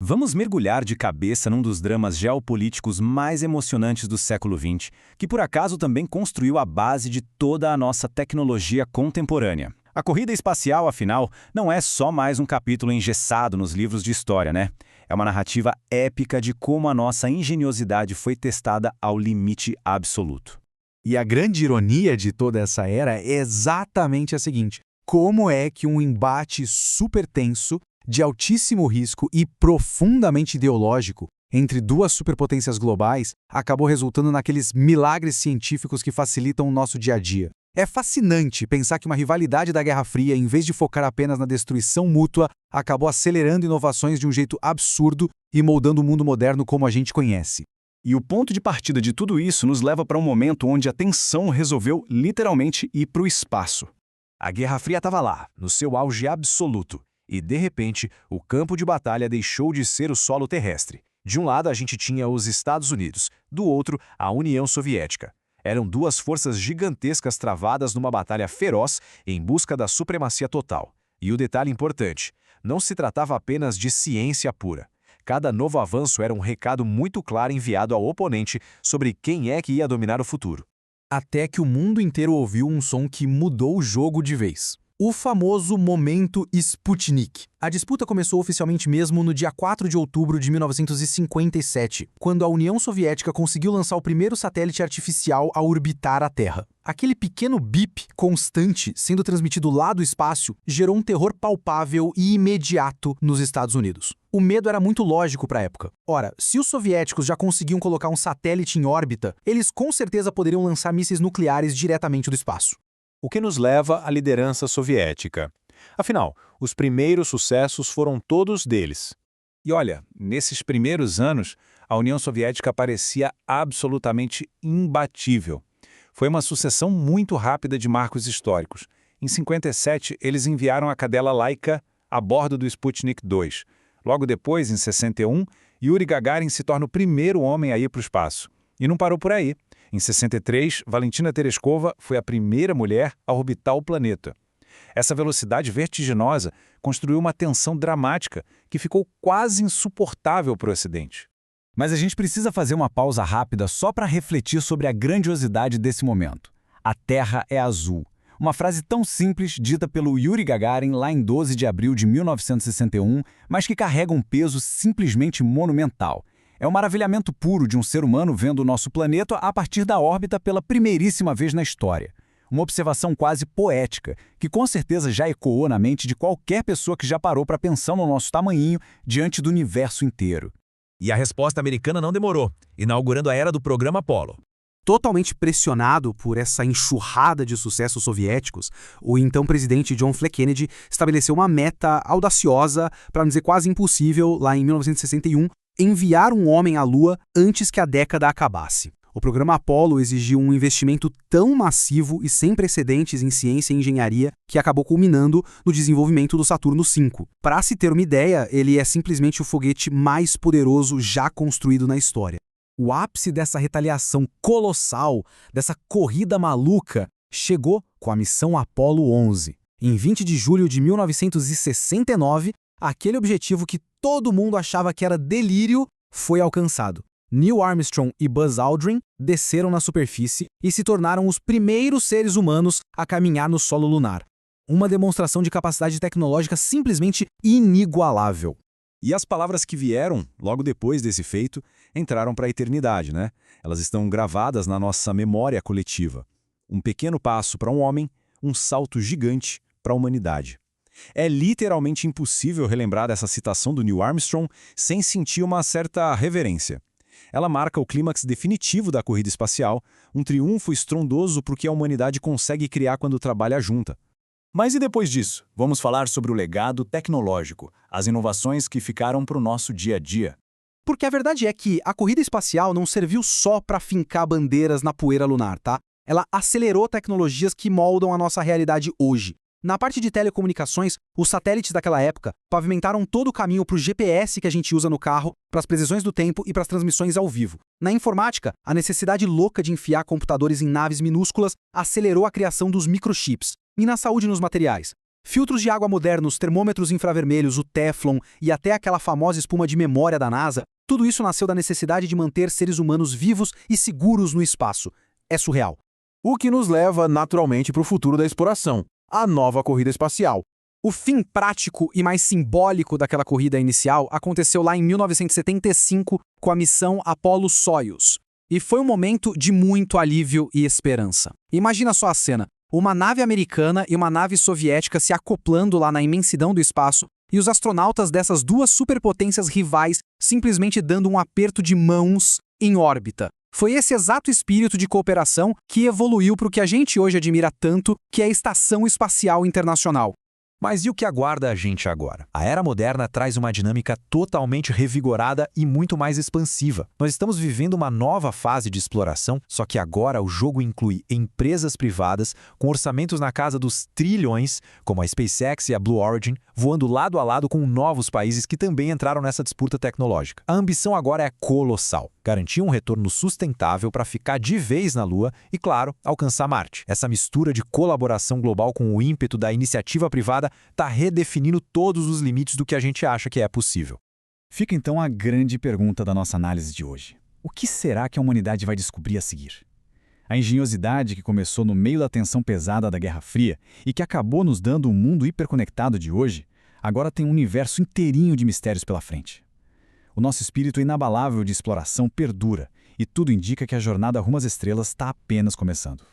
Vamos mergulhar de cabeça num dos dramas geopolíticos mais emocionantes do século XX, que por acaso também construiu a base de toda a nossa tecnologia contemporânea. A corrida espacial, afinal, não é só mais um capítulo engessado nos livros de história, né? É uma narrativa épica de como a nossa engenhosidade foi testada ao limite absoluto. E a grande ironia de toda essa era é exatamente a seguinte: como é que um embate super tenso, de altíssimo risco e profundamente ideológico entre duas superpotências globais acabou resultando naqueles milagres científicos que facilitam o nosso dia a dia? É fascinante pensar que uma rivalidade da Guerra Fria, em vez de focar apenas na destruição mútua, acabou acelerando inovações de um jeito absurdo e moldando o mundo moderno como a gente conhece. E o ponto de partida de tudo isso nos leva para um momento onde a tensão resolveu literalmente ir para o espaço. A Guerra Fria estava lá, no seu auge absoluto, e de repente o campo de batalha deixou de ser o solo terrestre. De um lado a gente tinha os Estados Unidos, do outro a União Soviética. Eram duas forças gigantescas travadas numa batalha feroz em busca da supremacia total. E o detalhe importante, não se tratava apenas de ciência pura. Cada novo avanço era um recado muito claro enviado ao oponente sobre quem é que ia dominar o futuro. Até que o mundo inteiro ouviu um som que mudou o jogo de vez. O famoso momento Sputnik. A disputa começou oficialmente mesmo no dia 4 de outubro de 1957, quando a União Soviética conseguiu lançar o primeiro satélite artificial a orbitar a Terra. Aquele pequeno bip constante sendo transmitido lá do espaço gerou um terror palpável e imediato nos Estados Unidos. O medo era muito lógico para a época. Ora, se os soviéticos já conseguiam colocar um satélite em órbita, eles com certeza poderiam lançar mísseis nucleares diretamente do espaço. O que nos leva à liderança soviética. Afinal, os primeiros sucessos foram todos deles. E olha, nesses primeiros anos, a União Soviética parecia absolutamente imbatível. Foi uma sucessão muito rápida de marcos históricos. Em 57, eles enviaram a cadela Laika a bordo do Sputnik 2. Logo depois, em 61, Yuri Gagarin se torna o primeiro homem a ir para o espaço. E não parou por aí. Em 63, Valentina Tereshkova foi a primeira mulher a orbitar o planeta. Essa velocidade vertiginosa construiu uma tensão dramática que ficou quase insuportável para o Ocidente. Mas a gente precisa fazer uma pausa rápida só para refletir sobre a grandiosidade desse momento. A Terra é azul. Uma frase tão simples dita pelo Yuri Gagarin lá em 12 de abril de 1961, mas que carrega um peso simplesmente monumental. É um maravilhamento puro de um ser humano vendo o nosso planeta a partir da órbita pela primeiríssima vez na história. Uma observação quase poética, que com certeza já ecoou na mente de qualquer pessoa que já parou para pensar no nosso tamanhinho diante do universo inteiro. E a resposta americana não demorou, inaugurando a era do programa Apollo. Totalmente pressionado por essa enxurrada de sucessos soviéticos, o então presidente John F. Kennedy estabeleceu uma meta audaciosa, para não dizer quase impossível, lá em 1961, enviar um homem à Lua antes que a década acabasse. O programa Apollo exigiu um investimento tão massivo e sem precedentes em ciência e engenharia que acabou culminando no desenvolvimento do Saturno V. Para se ter uma ideia, ele é simplesmente o foguete mais poderoso já construído na história. O ápice dessa retaliação colossal, dessa corrida maluca, chegou com a missão Apollo 11. Em 20 de julho de 1969, aquele objetivo que todo mundo achava que era delírio foi alcançado. Neil Armstrong e Buzz Aldrin desceram na superfície e se tornaram os primeiros seres humanos a caminhar no solo lunar. Uma demonstração de capacidade tecnológica simplesmente inigualável. E as palavras que vieram, logo depois desse feito, entraram para a eternidade, né? Elas estão gravadas na nossa memória coletiva. Um pequeno passo para um homem, um salto gigante para a humanidade. É literalmente impossível relembrar dessa citação do Neil Armstrong sem sentir uma certa reverência. Ela marca o clímax definitivo da corrida espacial, um triunfo estrondoso para o que a humanidade consegue criar quando trabalha junta. Mas e depois disso? Vamos falar sobre o legado tecnológico, as inovações que ficaram para o nosso dia a dia. Porque a verdade é que a corrida espacial não serviu só para fincar bandeiras na poeira lunar, tá? Ela acelerou tecnologias que moldam a nossa realidade hoje. Na parte de telecomunicações, os satélites daquela época pavimentaram todo o caminho para o GPS que a gente usa no carro, para as previsões do tempo e para as transmissões ao vivo. Na informática, a necessidade louca de enfiar computadores em naves minúsculas acelerou a criação dos microchips. E na saúde e nos materiais, Filtros de água modernos, termômetros infravermelhos, o Teflon e até aquela famosa espuma de memória da NASA, tudo isso nasceu da necessidade de manter seres humanos vivos e seguros no espaço. É surreal. O que nos leva naturalmente para o futuro da exploração, a nova corrida espacial. O fim prático e mais simbólico daquela corrida inicial aconteceu lá em 1975 com a missão Apollo-Soyuz. E foi um momento de muito alívio e esperança. Imagina só a cena. Uma nave americana e uma nave soviética se acoplando lá na imensidão do espaço e os astronautas dessas duas superpotências rivais simplesmente dando um aperto de mãos em órbita. Foi esse exato espírito de cooperação que evoluiu para o que a gente hoje admira tanto, que é a Estação Espacial Internacional. Mas e o que aguarda a gente agora? A era moderna traz uma dinâmica totalmente revigorada e muito mais expansiva. Nós estamos vivendo uma nova fase de exploração, só que agora o jogo inclui empresas privadas com orçamentos na casa dos trilhões, como a SpaceX e a Blue Origin, voando lado a lado com novos países que também entraram nessa disputa tecnológica. A ambição agora é colossal. Garantir um retorno sustentável para ficar de vez na Lua e, claro, alcançar Marte. Essa mistura de colaboração global com o ímpeto da iniciativa privada está redefinindo todos os limites do que a gente acha que é possível. Fica então a grande pergunta da nossa análise de hoje. O que será que a humanidade vai descobrir a seguir? A engenhosidade que começou no meio da tensão pesada da Guerra Fria e que acabou nos dando o mundo hiperconectado de hoje, agora tem um universo inteirinho de mistérios pela frente. O nosso espírito inabalável de exploração perdura e tudo indica que a jornada rumo às estrelas está apenas começando.